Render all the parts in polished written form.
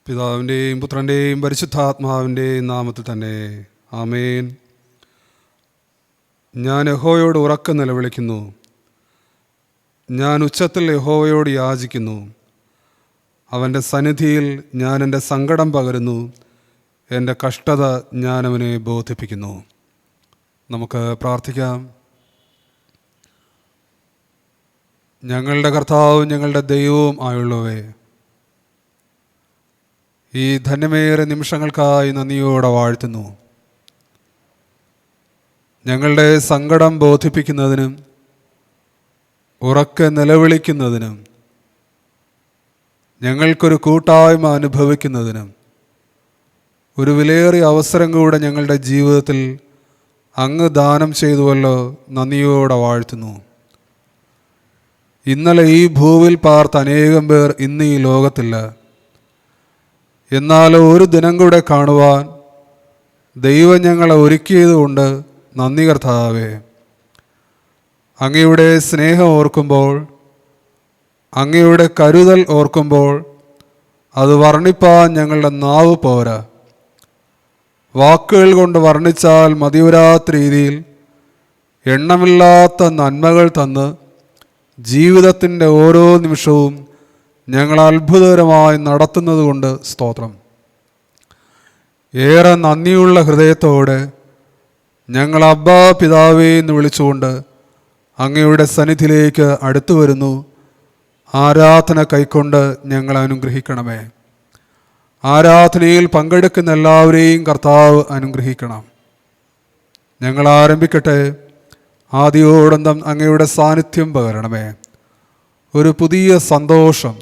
പിതാവിൻ്റെയും പുത്രൻ്റെയും പരിശുദ്ധാത്മാവിൻ്റെയും നാമത്തിൽ തന്നെ ആമേൻ. ഞാൻ യഹോവയോട് ഉറക്കെ നിലവിളിക്കുന്നു, ഞാൻ ഉച്ചത്തിൽ യഹോവയോട് യാചിക്കുന്നു. അവൻ്റെ സന്നിധിയിൽ ഞാൻ എൻ്റെ സങ്കടം പകരുന്നു, എൻ്റെ കഷ്ടത ഞാനവനെ ബോധിപ്പിക്കുന്നു. നമുക്ക് പ്രാർത്ഥിക്കാം. ഞങ്ങളുടെ കർത്താവും ഞങ്ങളുടെ ദൈവവും ആയുള്ളവേ, ഈ ധന്യമേറിയ നിമിഷങ്ങൾക്കായി നന്ദിയോടെ വാഴ്ത്തുന്നു. ഞങ്ങളുടെ സങ്കടം ബോധിപ്പിക്കുന്നതിനും ഉറക്കെ നിലവിളിക്കുന്നതിനും ഞങ്ങൾക്കൊരു കൂട്ടായ്മ അനുഭവിക്കുന്നതിനും ഒരു വിലയേറിയ അവസരം കൂടെ ഞങ്ങളുടെ ജീവിതത്തിൽ അങ്ങ് ദാനം ചെയ്തുവല്ലോ, നന്ദിയോടെ വാഴ്ത്തുന്നു. ഇന്നലെ ഈ ഭൂവിൽ പാർത്ത അനേകം പേർ ഇന്ന് ഈ ലോകത്തില്ല. എന്നാൽ ഒരു ദിനം കൂടെ കാണുവാൻ ദൈവം ഞങ്ങളെ ഒരുക്കിയതുകൊണ്ട് നന്ദി കർത്താവേ. അങ്ങയുടെ സ്നേഹം ഓർക്കുമ്പോൾ, അങ്ങയുടെ കരുതൽ ഓർക്കുമ്പോൾ അത് വർണ്ണിപ്പാൻ ഞങ്ങളുടെ നാവ് പോരാ. വാക്കുകൾ കൊണ്ട് വർണ്ണിച്ചാൽ മതിവരാത്ത രീതിയിൽ എണ്ണമില്ലാത്ത നന്മകൾ തന്ന് ജീവിതത്തിൻ്റെ ഓരോ നിമിഷവും ഞങ്ങൾ അത്ഭുതകരമായി നടത്തുന്നത് കൊണ്ട് സ്തോത്രം. ഏറെ നന്ദിയുള്ള ഹൃദയത്തോടെ ഞങ്ങൾ അബ്ബാ പിതാവേ എന്ന് വിളിച്ചുകൊണ്ട് അങ്ങയുടെ സന്നിധിയിലേക്ക് അടുത്തു വരുന്നു. ആരാധന കൈക്കൊണ്ട് ഞങ്ങൾ അനുഗ്രഹിക്കണമേ. ആരാധനയിൽ പങ്കെടുക്കുന്ന എല്ലാവരെയും കർത്താവ് അനുഗ്രഹിക്കണം. ഞങ്ങൾ ആരംഭിക്കട്ടെ. ആദിയോടന്തം അങ്ങയുടെ സാന്നിധ്യം പകരണമേ. ഒരു പുതിയ സന്തോഷം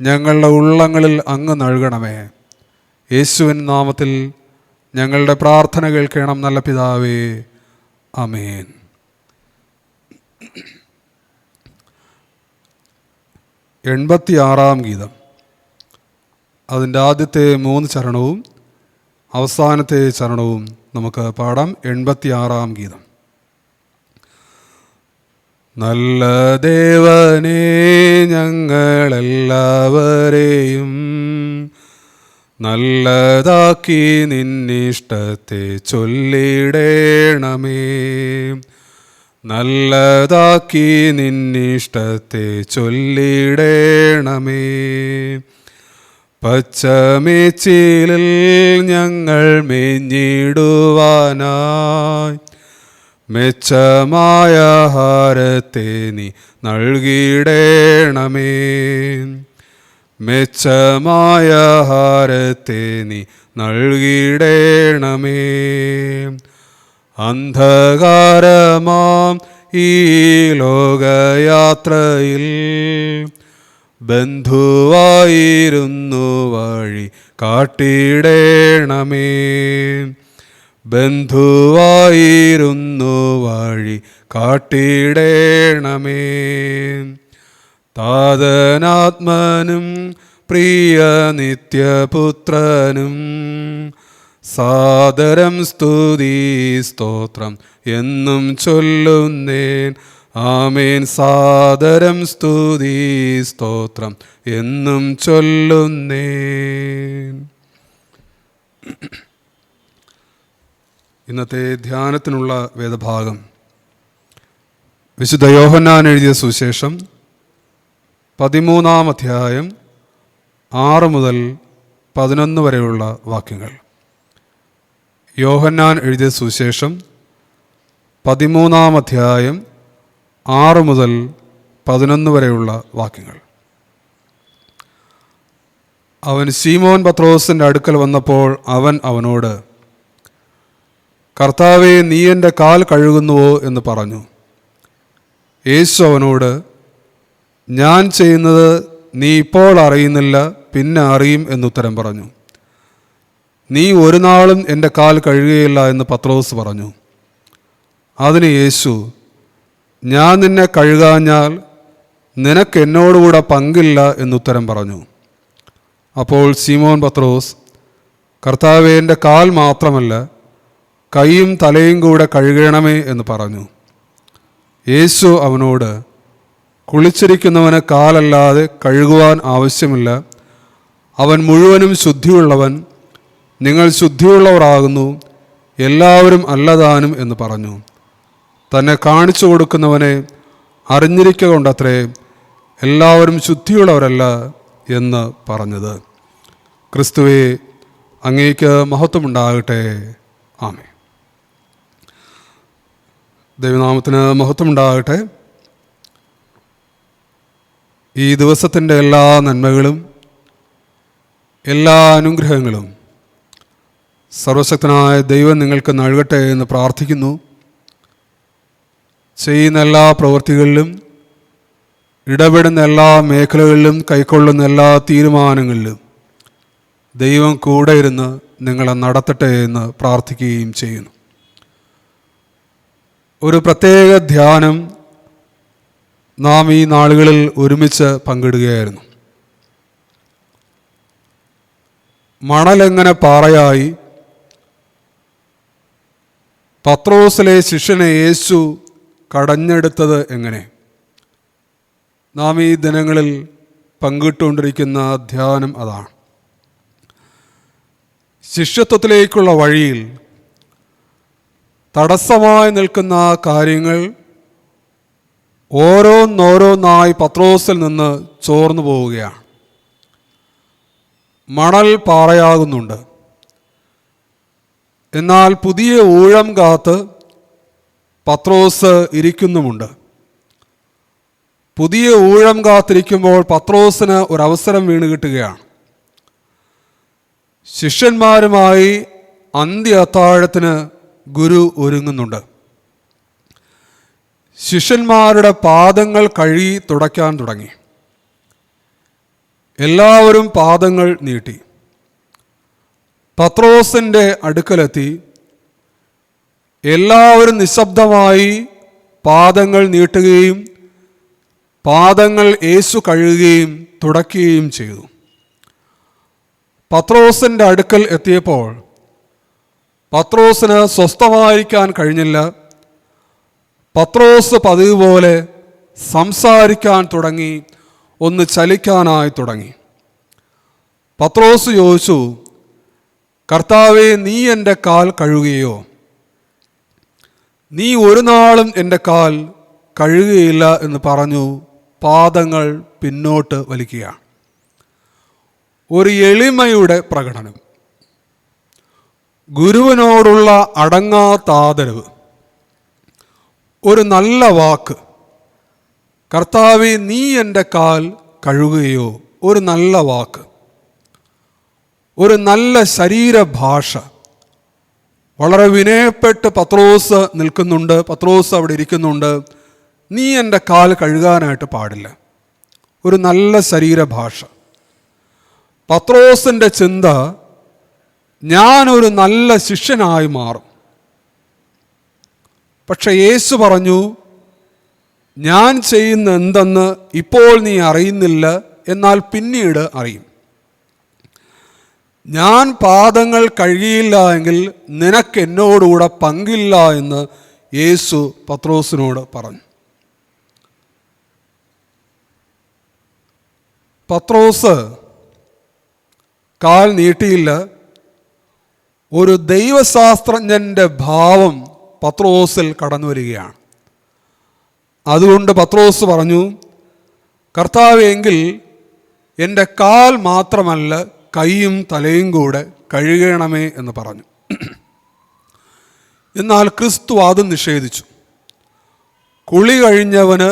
ഞങ്ങളുടെ ഉള്ളങ്ങളിൽ അങ്ങ് നൽകണമേ. യേശുവിൻ നാമത്തിൽ ഞങ്ങളുടെ പ്രാർത്ഥന കേൾക്കണം നല്ല പിതാവേ, ആമേൻ. എൺപത്തിയാറാം ഗീതം, അതിൻ്റെ ആദ്യത്തെ 3 ചരണവും അവസാനത്തെ ചരണവും നമുക്ക് പാടാം. 86-ാം ഗീതം. നല്ല ദേവനേ, ഞങ്ങളെല്ലാവരെയും നല്ലതാക്കി നിന്നിഷ്ടത്തെ ചൊല്ലിടേണമേ. നല്ലതാക്കി നിന്നിഷ്ടത്തെ ചൊല്ലിടേണമേ. പച്ചമേച്ചിലിൽ ഞങ്ങൾ മേഞ്ഞിടുവാനായി മെച്ചമായ ആഹാരത്തെ നീ നൽകിടേണമേ. മെച്ചമായ ആഹാരത്തെ നീ നൽകിടേണമേ. അന്ധകാരമാം ഈ ലോകയാത്രയിൽ ബന്ധുവായിരുന്നു വഴി കാട്ടിടേണമേ. ബന്ധുവായിരുന്നു വഴി കാട്ടിടേണമേ. താതനാത്മനും പ്രിയ നിത്യപുത്രനും സാദരം സ്തുതി സ്തോത്രം എന്നും ചൊല്ലുന്നേൻ. ആമേൻ. സാദരം സ്തുതി സ്തോത്രം എന്നും ചൊല്ലുന്നേൻ. ഇന്നത്തെ ധ്യാനത്തിനുള്ള വേദഭാഗം വിശുദ്ധ യോഹന്നാൻ എഴുതിയ സുവിശേഷം 13-ാം അധ്യായം 6 മുതൽ 11 വരെയുള്ള വാക്യങ്ങൾ. യോഹന്നാൻ എഴുതിയ സുവിശേഷം 13-ാം അധ്യായം 6 മുതൽ 11 വരെയുള്ള വാക്യങ്ങൾ. അവൻ ശീമോൻ പത്രോസിൻ്റെ അടുക്കൽ വന്നപ്പോൾ അവൻ അവനോട്, കർത്താവേ, നീ എൻ്റെ കാൽ കഴുകുന്നുവോ എന്ന് പറഞ്ഞു. യേശു അവനോട്, ഞാൻ ചെയ്യുന്നത് നീ ഇപ്പോൾ അറിയുന്നില്ല, പിന്നെ അറിയും എന്നുത്തരം പറഞ്ഞു. നീ ഒരു നാളും എൻ്റെ കാൽ കഴുകുകയില്ല എന്ന് പത്രോസ് പറഞ്ഞു. അതിന് യേശു, ഞാൻ നിന്നെ കഴുകാഞ്ഞാൽ നിനക്ക് എന്നോടുകൂടെ പങ്കില്ല എന്നുത്തരം പറഞ്ഞു. അപ്പോൾ ശീമോൻ പത്രോസ്, കർത്താവേ, എൻ്റെ കാൽ മാത്രമല്ല കൈയും തലയും കൂടെ കഴുകണമേ എന്ന് പറഞ്ഞു. യേശു അവനോട്, കുളിച്ചിരിക്കുന്നവന് കാലല്ലാതെ കഴുകുവാൻ ആവശ്യമില്ല, അവൻ മുഴുവനും ശുദ്ധിയുള്ളവൻ, നിങ്ങൾ ശുദ്ധിയുള്ളവരാകുന്നു, എല്ലാവരും അല്ലതാനും എന്ന് പറഞ്ഞു. തന്നെ കാണിച്ചു കൊടുക്കുന്നവനെ അറിഞ്ഞിരിക്കുക കൊണ്ടത്രേ എല്ലാവരും ശുദ്ധിയുള്ളവരല്ല എന്ന് പറഞ്ഞത്. ക്രിസ്തുവേ, അങ്ങേക്ക് മഹത്വമുണ്ടാകട്ടെ. ആമേൻ. ദൈവനാമത്തിന് മഹത്വമുണ്ടാകട്ടെ. ഈ ദിവസത്തിൻ്റെ എല്ലാ നന്മകളും എല്ലാ അനുഗ്രഹങ്ങളും സർവശക്തനായ ദൈവം നിങ്ങൾക്ക് നൽകട്ടെ എന്ന് പ്രാർത്ഥിക്കുന്നു. ചെയ്യുന്ന എല്ലാ പ്രവൃത്തികളിലും, ഇടപെടുന്ന എല്ലാ മേഖലകളിലും, കൈക്കൊള്ളുന്ന എല്ലാ തീരുമാനങ്ങളിലും ദൈവം കൂടെ ഇരുന്ന് നിങ്ങളെ നടത്തട്ടെ എന്ന് പ്രാർത്ഥിക്കുകയും ചെയ്യുന്നു. ഒരു പ്രത്യേക ധ്യാനം നാം ഈ നാളുകളിൽ ഒരുമിച്ച് പങ്കിടുകയായിരുന്നു. മണലെങ്ങനെ പാറയായി പത്രോസിലെ ശിഷ്യനെ യേശു കടഞ്ഞെടുത്തത് എങ്ങനെ? നാം ഈ ദിനങ്ങളിൽ പങ്കിട്ടുകൊണ്ടിരിക്കുന്ന ധ്യാനം അതാണ്. ശിഷ്യത്വത്തിലേക്കുള്ള വഴിയിൽ തടസ്സമായി നിൽക്കുന്ന കാര്യങ്ങൾ ഓരോന്നോരോന്നായി പത്രോസിൽ നിന്ന് ചോർന്നു പോവുകയാണ്. മണൽ പാറയാകുന്നുണ്ട്. എന്നാൽ പുതിയ ഊഴം കാത്ത് പത്രോസ് ഇരിക്കുന്നുമുണ്ട്. പുതിയ ഊഴം കാത്തിരിക്കുമ്പോൾ പത്രോസിന് ഒരവസരം വീണ് കിട്ടുകയാണ്. ശിഷ്യന്മാരുമായി അന്ത്യ അത്താഴത്തിന് ഗുരു ഒരുങ്ങുന്നുണ്ട്. ശിഷ്യന്മാരുടെ പാദങ്ങൾ കഴുകി തുടയ്ക്കാൻ തുടങ്ങി. എല്ലാവരും പാദങ്ങൾ നീട്ടി. പത്രോസിൻ്റെ അടുക്കലെത്തി എല്ലാവരും നിശബ്ദമായി പാദങ്ങൾ നീട്ടുകയും പാദങ്ങൾ യേശു കഴുകുകയും തുടയ്ക്കുകയും ചെയ്തു. പത്രോസിൻ്റെ അടുക്കൽ എത്തിയപ്പോൾ പത്രോസിന് സ്വസ്ഥമായിരിക്കാൻ കഴിഞ്ഞില്ല. പത്രോസ് പതിവ് പോലെ സംസാരിക്കാൻ തുടങ്ങി, ഒന്ന് ചലിക്കാനായി തുടങ്ങി. പത്രോസ് ചോദിച്ചു, കർത്താവേ, നീ എൻ്റെ കാൽ കഴുകുകയോ? നീ ഒരു നാളും എൻ്റെ കാൽ കഴുകുകയില്ല എന്ന് പറഞ്ഞു പാദങ്ങൾ പിന്നോട്ട് വലിക്കുക. ഒരു എളിമയുടെ പ്രകടനം, ഗുരുവിനോടുള്ള അടങ്ങാത്ത ആദരവ്, ഒരു നല്ല വാക്ക്, കർത്താവേ നീ എൻ്റെ കാൽ കഴുകുകയോ? ഒരു നല്ല വാക്ക്, ഒരു നല്ല ശരീരഭാഷ. വളരെ വിനയപ്പെട്ട് പത്രോസ് നിൽക്കുന്നുണ്ട്. പത്രോസ് അവിടെ ഇരിക്കുന്നുണ്ട്. നീ എൻ്റെ കാൽ കഴുകാനായിട്ട് പാടില്ല. ഒരു നല്ല ശരീരഭാഷ. പത്രോസിൻ്റെ ചിന്ത, ഞാനൊരു നല്ല ശിഷ്യനായി മാറും. പക്ഷെ യേശു പറഞ്ഞു, ഞാൻ ചെയ്യുന്ന എന്തെന്ന് ഇപ്പോൾ നീ അറിയുന്നില്ല, എന്നാൽ പിന്നീട് അറിയും. ഞാൻ പാദങ്ങൾ കഴുകിയില്ല എങ്കിൽ നിനക്ക് എന്നോടുകൂടെ പങ്കില്ല എന്ന് യേശു പത്രോസിനോട് പറഞ്ഞു. പത്രോസ് കാൽ നീട്ടിയില്ല. ഒരു ദൈവശാസ്ത്രജ്ഞൻ്റെ ഭാവം പത്രോസിൽ കടന്നു വരികയാണ്. അതുകൊണ്ട് പത്രോസ് പറഞ്ഞു, കർത്താവേ, എങ്കിൽ എൻ്റെ കാൽ മാത്രമല്ല കൈയും തലയും കൂടെ കഴുകണമേ എന്ന് പറഞ്ഞു. എന്നാൽ ക്രിസ്തു അത് നിഷേധിച്ചു. കുളി കഴിഞ്ഞവന്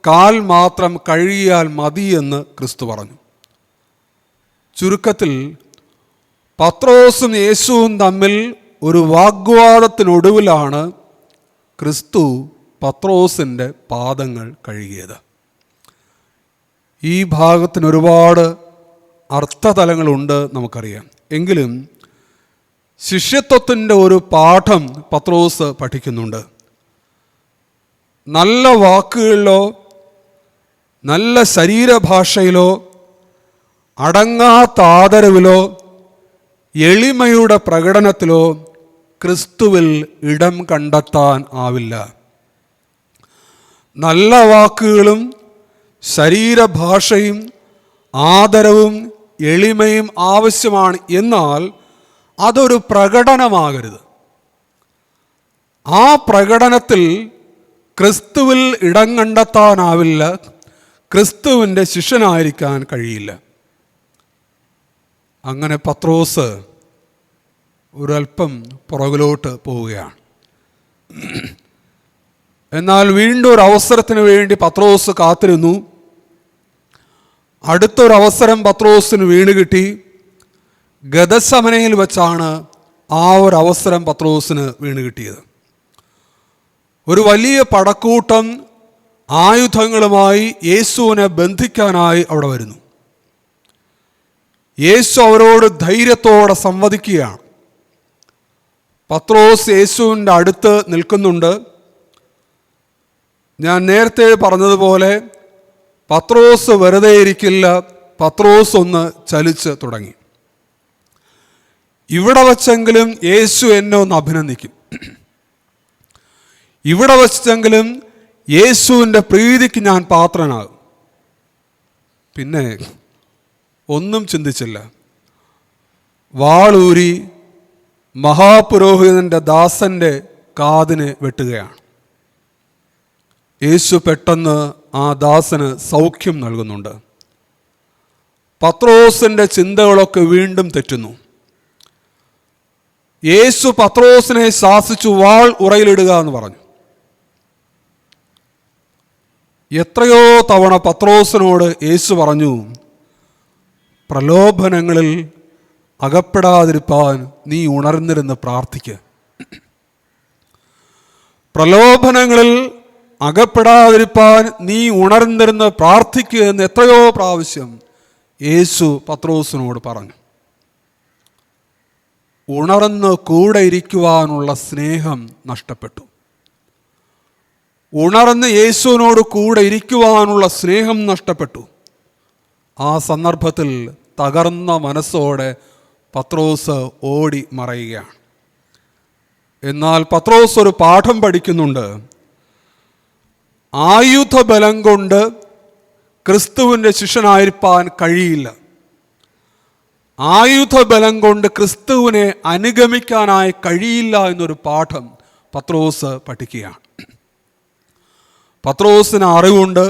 കാൽ മാത്രം കഴുകിയാൽ മതിയെന്ന് ക്രിസ്തു പറഞ്ഞു. ചുരുക്കത്തിൽ പത്രോസും യേശുവും തമ്മിൽ ഒരു വാഗ്വാദത്തിനൊടുവിലാണ് ക്രിസ്തു പത്രോസിൻ്റെ പാദങ്ങൾ കഴുകിയത്. ഈ ഭാഗത്തിന് ഒരുപാട് അർത്ഥതലങ്ങളുണ്ട് നമുക്കറിയാം. എങ്കിലും ശിഷ്യത്വത്തിൻ്റെ ഒരു പാഠം പത്രോസ് പഠിക്കുന്നുണ്ട്. നല്ല വാക്കുകളിലോ നല്ല ശരീരഭാഷയിലോ അടങ്ങാത്ത ആദരവിലോ എളിമയുടെ പ്രകടനത്തിലോ ക്രിസ്തുവിൽ ഇടം കണ്ടെത്താൻ ആവില്ല. നല്ല വാക്കുകളും ശരീരഭാഷയും ആദരവും എളിമയും ആവശ്യമാണ്. എന്നാൽ അതൊരു പ്രകടനമാകരുത്. ആ പ്രകടനത്തിൽ ക്രിസ്തുവിൽ ഇടം കണ്ടെത്താനാവില്ല, ക്രിസ്തുവിൻ്റെ ശിഷ്യനായിരിക്കാൻ കഴിയില്ല. അങ്ങനെ പത്രോസ് ഒരല്പം പുറകിലോട്ട് പോവുകയാണ്. എന്നാൽ വീണ്ടും ഒരു അവസരത്തിന് വേണ്ടി പത്രോസ് കാത്തിരുന്നു. അടുത്തൊരവസരം പത്രോസിന് വീണ് കിട്ടി. ഗദസമനയിൽ വെച്ചാണ് ആ ഒരു അവസരം പത്രോസിന് വീണ് കിട്ടിയത്. ഒരു വലിയ പടക്കൂട്ടം ആയുധങ്ങളുമായി യേശുവിനെ ബന്ധിക്കാനായി അവിടെ വരുന്നു. യേശു അവരോട് ധൈര്യത്തോടെ സംവദിക്കുകയാണ്. പത്രോസ് യേശുവിൻ്റെ അടുത്ത് നിൽക്കുന്നുണ്ട്. ഞാൻ നേരത്തെ പറഞ്ഞതുപോലെ പത്രോസ് വെറുതെ ഇരിക്കില്ല. പത്രോസ് ഒന്ന് ചലിച്ച് തുടങ്ങി. ഇവിടെ വച്ചെങ്കിലും യേശു എന്നെ ഒന്ന് അഭിനന്ദിക്കും, ഇവിടെ വച്ചെങ്കിലും യേശുവിൻ്റെ പ്രീതിക്ക് ഞാൻ പാത്രനാകും. പിന്നെ ഒന്നും ചിന്തിച്ചില്ല. വാളൂരി മഹാപുരോഹിതൻ്റെ ദാസൻ്റെ കാതിന് വെട്ടുകയാണ്. യേശു പെട്ടെന്ന് ആ ദാസന് സൗഖ്യം നൽകുന്നുണ്ട്. പത്രോസിൻ്റെ ചിന്തകളൊക്കെ വീണ്ടും തെറ്റുന്നു. യേശു പത്രോസിനെ ശാസിച്ചു, വാൾ ഉറയിലിടുക എന്ന് പറഞ്ഞു. എത്രയോ തവണ പത്രോസിനോട് യേശു പറഞ്ഞു, പ്രലോഭനങ്ങളിൽ അകപ്പെടാതിരിപ്പാൻ നീ ഉണർന്നിരുന്ന് പ്രാർത്ഥിക്കുക. പ്രലോഭനങ്ങളിൽ അകപ്പെടാതിരിപ്പാൻ നീ ഉണർന്നിരുന്ന് പ്രാർത്ഥിക്കുക എന്ന് എത്രയോ പ്രാവശ്യം യേശു പത്രോസിനോട് പറഞ്ഞു. ഉണർന്ന് കൂടെ ഇരിക്കുവാനുള്ള സ്നേഹം നഷ്ടപ്പെട്ടു. ഉണർന്ന് യേശുവിനോട് കൂടെ ഇരിക്കുവാനുള്ള സ്നേഹം നഷ്ടപ്പെട്ടു. ആ സന്ദർഭത്തിൽ തകർന്ന മനസ്സോടെ പത്രോസ് ഓടി മറയുകയാണ്. എന്നാൽ പത്രോസ് ഒരു പാഠം പഠിക്കുന്നുണ്ട്. ആയുധബലം കൊണ്ട് ക്രിസ്തുവിൻ്റെ ശിഷ്യനായിരിക്കാൻ കഴിയില്ല. ആയുധബലം കൊണ്ട് ക്രിസ്തുവിനെ അനുഗമിക്കാനായി കഴിയില്ല എന്നൊരു പാഠം പത്രോസ് പഠിക്കുകയാണ്. പത്രോസിന് അറിവുണ്ട്.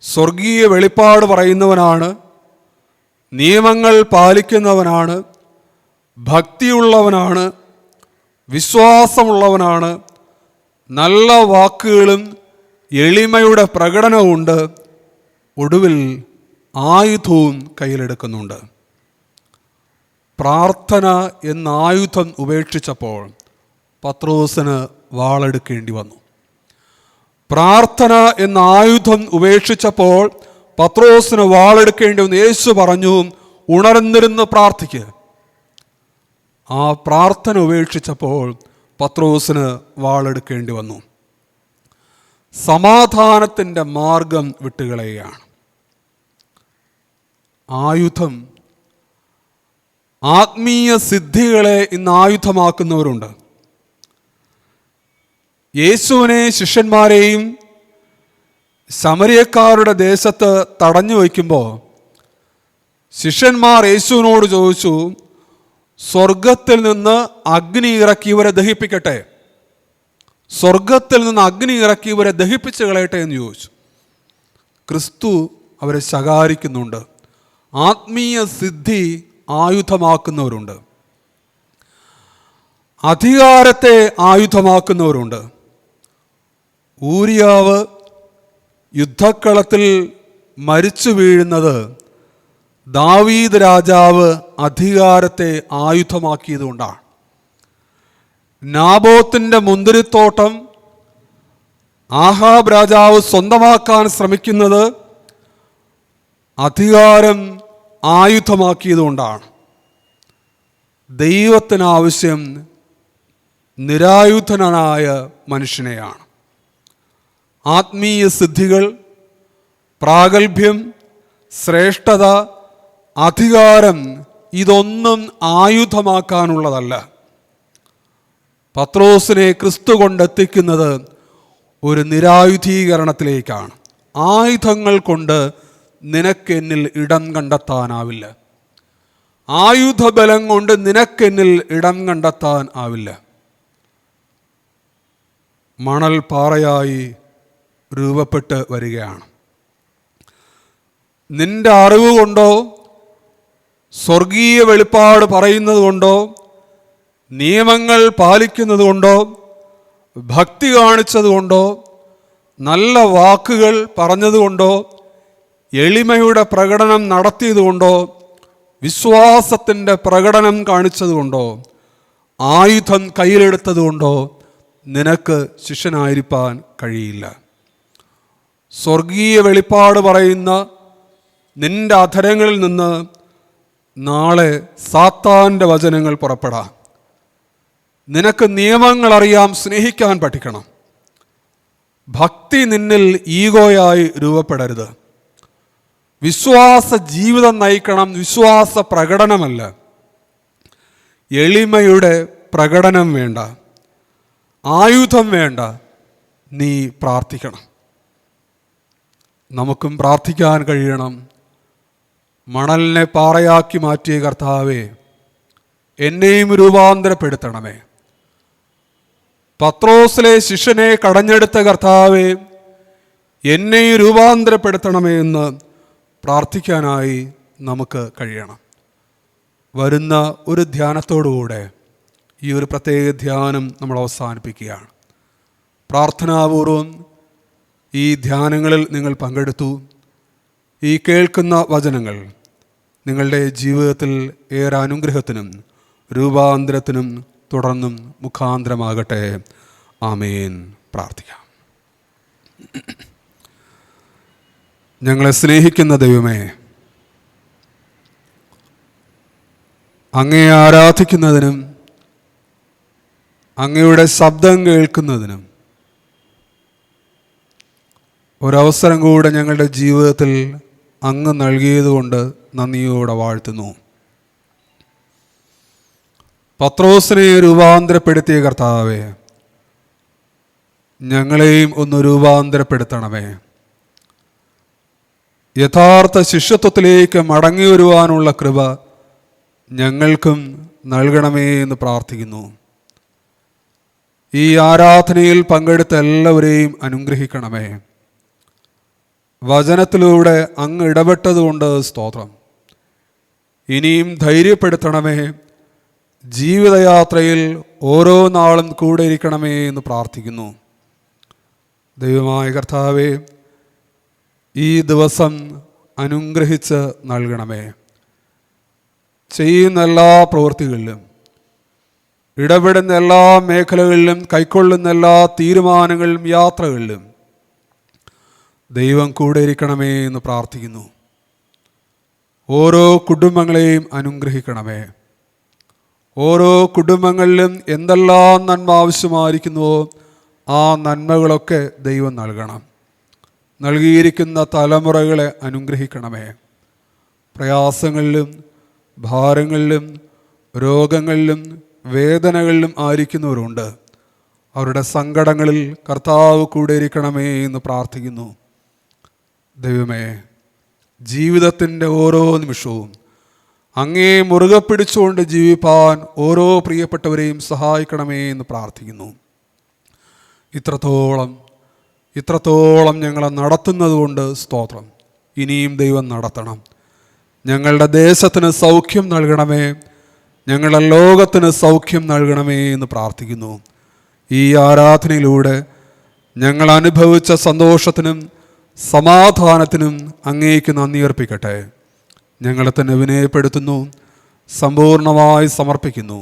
സ്വർഗീയ വെളിപ്പാട് പറയുന്നവനാണ്, നിയമങ്ങൾ പാലിക്കുന്നവനാണ്, ഭക്തിയുള്ളവനാണ്, വിശ്വാസമുള്ളവനാണ്, നല്ല വാക്കുകളും എളിമയുടെ പ്രകടനവുമുണ്ട്. ഒടുവിൽ ആയുധവും കയ്യിലെടുക്കുന്നുണ്ട്. പ്രാർത്ഥന എന്ന ആയുധം ഉപേക്ഷിച്ചപ്പോൾ പത്രോസിന് വാളെടുക്കേണ്ടി വന്നു. പ്രാർത്ഥന എന്ന ആയുധം ഉപേക്ഷിച്ചപ്പോൾ പത്രോസിന് വാളെടുക്കേണ്ടി വന്നു. യേശു പറഞ്ഞു, ഉണർന്നിരുന്ന് പ്രാർത്ഥിക്കുക. ആ പ്രാർത്ഥന ഉപേക്ഷിച്ചപ്പോൾ പത്രോസിന് വാളെടുക്കേണ്ടി വന്നു. സമാധാനത്തിൻ്റെ മാർഗം വിട്ടുകളയുകയാണ്. ആയുധം, ആത്മീയ സിദ്ധികളെ ഇന്ന് ആയുധമാക്കുന്നവരുണ്ട്. യേശുവിനെ ശിഷ്യന്മാരെയും ശമരിയക്കാരുടെ ദേശത്ത് തടഞ്ഞു വയ്ക്കുമ്പോൾ ശിഷ്യന്മാർ യേശുവിനോട് ചോദിച്ചു, സ്വർഗത്തിൽ നിന്ന് അഗ്നി ഇറക്കി ഇവരെ ദഹിപ്പിക്കട്ടെ, സ്വർഗത്തിൽ നിന്ന് അഗ്നി ഇറക്കി ഇവരെ ദഹിപ്പിച്ച് കളയട്ടെ എന്ന് ചോദിച്ചു. ക്രിസ്തു അവരെ ശകാരിക്കുന്നുണ്ട്. ആത്മീയ സിദ്ധി ആയുധമാക്കുന്നവരുണ്ട്, അധികാരത്തെ ആയുധമാക്കുന്നവരുണ്ട്. ഊരിയാവ് യുദ്ധക്കളത്തിൽ മരിച്ചു വീഴുന്നത് ദാവീദ് രാജാവ് അധികാരത്തെ ആയുധമാക്കിയതുകൊണ്ടാണ്. നാബോത്തിൻ്റെ മുന്തിരിത്തോട്ടം ആഹാബ് രാജാവ് സ്വന്തമാക്കാൻ ശ്രമിക്കുന്നത് അധികാരം ആയുധമാക്കിയതുകൊണ്ടാണ്. ദൈവത്തിന് ആവശ്യം നിരായുധനായ മനുഷ്യനെയാണ്. ആത്മീയ സിദ്ധികൾ, പ്രാഗൽഭ്യം, ശ്രേഷ്ഠത, അധികാരം ഇതൊന്നും ആയുധമാക്കാനുള്ളതല്ല. പത്രോസിനെ ക്രിസ്തു കൊണ്ടെത്തിക്കുന്നത് ഒരു നിരായുധീകരണത്തിലേക്കാണ്. ആയുധങ്ങൾ കൊണ്ട് നിനക്കെന്നിൽ ഇടം കണ്ടെത്താനാവില്ല. ആയുധബലം കൊണ്ട് നിനക്കെന്നിൽ ഇടം കണ്ടെത്താൻ ആവില്ല. മണൽ പാറയായി രൂപപ്പെട്ട് വരികയാണ്. നിന്റെ അറിവ് കൊണ്ടോ സ്വർഗീയ വെളിപ്പാട് പറയുന്നത് കൊണ്ടോ നിയമങ്ങൾ പാലിക്കുന്നത് കൊണ്ടോ ഭക്തി കാണിച്ചത് കൊണ്ടോ നല്ല വാക്കുകൾ പറഞ്ഞതുകൊണ്ടോ എളിമയുടെ പ്രകടനം നടത്തിയതുകൊണ്ടോ വിശ്വാസത്തിൻ്റെ പ്രകടനം കാണിച്ചതുകൊണ്ടോ ആയുധം കയ്യിലെടുത്തതുകൊണ്ടോ നിനക്ക് ശിഷ്യനായിരിക്കാൻ കഴിയില്ല. സ്വർഗീയ വെളിപ്പാട് പറയുന്ന നിന്റെ അധരങ്ങളിൽ നിന്ന് നാളെ സാത്താൻ്റെ വചനങ്ങൾ പുറപ്പെടാം. നിനക്ക് നിയമങ്ങൾ അറിയാം, സ്നേഹിക്കാൻ പഠിക്കണം. ഭക്തി നിന്നിൽ ഈഗോയായി രൂപപ്പെടരുത്. വിശ്വാസ ജീവിതം നയിക്കണം, വിശ്വാസ പ്രകടനമല്ല. എളിമയുടെ പ്രകടനം വേണ്ട, ആയുധം വേണ്ട, നീ പ്രാർത്ഥിക്കണം. നമുക്കും പ്രാർത്ഥിക്കാൻ കഴിയണം. മണലിനെ പാറയാക്കി മാറ്റിയ കർത്താവേ, എന്നെയും രൂപാന്തരപ്പെടുത്തണമേ. പത്രോസിലെ ശിഷ്യനെ കടഞ്ഞെടുത്ത കർത്താവേ, എന്നെയും രൂപാന്തരപ്പെടുത്തണമേ എന്ന് പ്രാർത്ഥിക്കാനായി നമുക്ക് കഴിയണം. വരുന്ന ഒരു ധ്യാനത്തോടുകൂടെ ഈ ഒരു പ്രത്യേക ധ്യാനം നമ്മൾ അവസാനിപ്പിക്കുകയാണ്. പ്രാർത്ഥനാപൂർവം ഈ ധ്യാനങ്ങളിൽ നിങ്ങൾ പങ്കെടുത്തു. ഈ കേൾക്കുന്ന വചനങ്ങൾ നിങ്ങളുടെ ജീവിതത്തിൽ ഏറെ അനുഗ്രഹത്തിനും രൂപാന്തരത്തിനും തുടർന്നും മുഖാന്തരമാകട്ടെ. ആമേൻ. പ്രാർത്ഥിക്കാം. ഞങ്ങളെ സ്നേഹിക്കുന്ന ദൈവമേ, അങ്ങയെ ആരാധിക്കുന്നതിനും അങ്ങയുടെ ശബ്ദം കേൾക്കുന്നതിനും ഒരവസരം കൂടെ ഞങ്ങളുടെ ജീവിതത്തിൽ അങ്ങ് നൽകിയതുകൊണ്ട് നന്ദിയോടെ വാഴ്ത്തുന്നു. പത്രോസിനെ രൂപാന്തരപ്പെടുത്തിയ കർത്താവേ, ഞങ്ങളെയും ഒന്ന് രൂപാന്തരപ്പെടുത്തണമേ. യഥാർത്ഥ ശിഷ്യത്വത്തിലേക്ക് മടങ്ങി വരുവാനുള്ള കൃപ ഞങ്ങൾക്കും നൽകണമേ എന്ന് പ്രാർത്ഥിക്കുന്നു. ഈ ആരാധനയിൽ പങ്കെടുത്ത എല്ലാവരെയും അനുഗ്രഹിക്കണമേ. വചനത്തിലൂടെ അങ്ങ് ഇടപെട്ടതുകൊണ്ട് സ്തോത്രം. ഇനിയും ധൈര്യപ്പെടുത്തണമേ. ജീവിതയാത്രയിൽ ഓരോ നാളും കൂടെ ഇരിക്കണമേ എന്ന് പ്രാർത്ഥിക്കുന്നു. ദൈവമായ കർത്താവേ, ഈ ദിവസം അനുഗ്രഹിച്ച് നൽകണമേ. ചെയ്യുന്ന എല്ലാ പ്രവൃത്തികളിലും, ഇടപെടുന്ന എല്ലാ മേഖലകളിലും, കൈക്കൊള്ളുന്ന എല്ലാ തീരുമാനങ്ങളിലും, യാത്രകളിലും ദൈവം കൂടെ ഇരിക്കണമേ എന്ന് പ്രാർത്ഥിക്കുന്നു. ഓരോ കുടുംബങ്ങളെയും അനുഗ്രഹിക്കണമേ. ഓരോ കുടുംബങ്ങളിലും എന്തെല്ലാം നന്മ ആവശ്യമായിരിക്കുന്നുവോ ആ നന്മകളൊക്കെ ദൈവം നൽകണം. നൽകിയിരിക്കുന്ന തലമുറകളെ അനുഗ്രഹിക്കണമേ. പ്രയാസങ്ങളിലും ഭാരങ്ങളിലും രോഗങ്ങളിലും വേദനകളിലും ആയിരിക്കുന്നവരുണ്ട്. അവരുടെ സങ്കടങ്ങളിൽ കർത്താവ് കൂടെ ഇരിക്കണമേ എന്ന് പ്രാർത്ഥിക്കുന്നു. ദൈവമേ, ജീവിതത്തിൻ്റെ ഓരോ നിമിഷവും അങ്ങേ മുറുകെ പിടിച്ചുകൊണ്ട് ജീവിപ്പാൻ ഓരോ പ്രിയപ്പെട്ടവരെയും സഹായിക്കണമേ എന്ന് പ്രാർത്ഥിക്കുന്നു. ഇത്രത്തോളം ഞങ്ങളെ നടത്തുന്നത് കൊണ്ട് സ്തോത്രം. ഇനിയും ദൈവം നടത്തണം. ഞങ്ങളുടെ ദേശത്തിന് സൗഖ്യം നൽകണമേ. ഞങ്ങളുടെ ലോകത്തിന് സൗഖ്യം നൽകണമേ എന്ന് പ്രാർത്ഥിക്കുന്നു. ഈ ആരാധനയിലൂടെ ഞങ്ങൾ അനുഭവിച്ച സന്തോഷത്തിനും സമാധാനത്തിനും അങ്ങേക്ക് നന്ദി അർപ്പിക്കട്ടെ. ഞങ്ങളെ തന്നെ വിനയപ്പെടുത്തുന്നു, സമ്പൂർണമായി സമർപ്പിക്കുന്നു.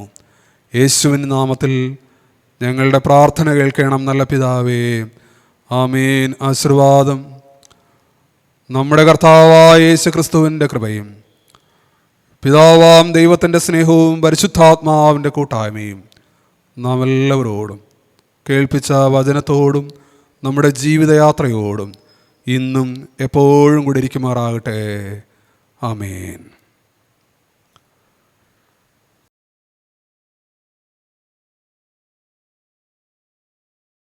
യേശുവിൻ നാമത്തിൽ ഞങ്ങളുടെ പ്രാർത്ഥന കേൾക്കണം നല്ല പിതാവേ. ആമേൻ. ആശീർവാദം നമ്മുടെ കർത്താവായ യേശു ക്രിസ്തുവിൻ്റെ കൃപയും പിതാവാം ദൈവത്തിൻ്റെ സ്നേഹവും പരിശുദ്ധാത്മാവിൻ്റെ കൂട്ടായ്മയും നാം എല്ലാവരോടും കേൾപ്പിച്ച വചനത്തോടും നമ്മുടെ ജീവിതയാത്രയോടും ഇന്നും എപ്പോഴും കൂടി ഇരിക്കുമാറാകട്ടെ. ആമേൻ.